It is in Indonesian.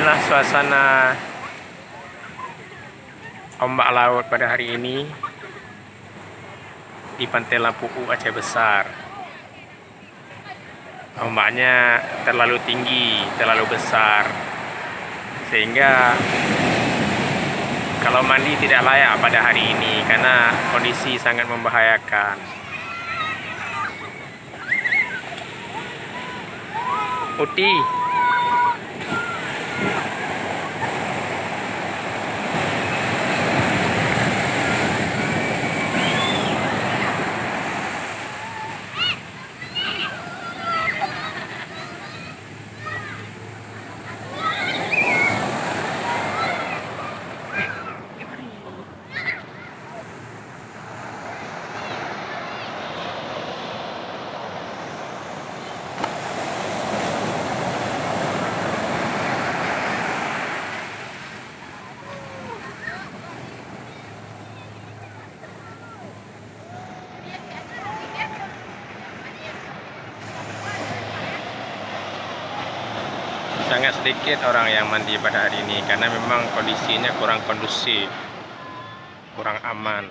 Inilah suasana ombak laut pada hari ini di Pantai Lampuhu, Aceh Besar. Ombaknya terlalu tinggi, terlalu besar, sehingga kalau mandi tidak layak pada hari ini karena kondisi sangat membahayakan. Uti. Sangat sedikit orang yang mandi pada hari ini karena memang kondisinya kurang kondusif, kurang aman.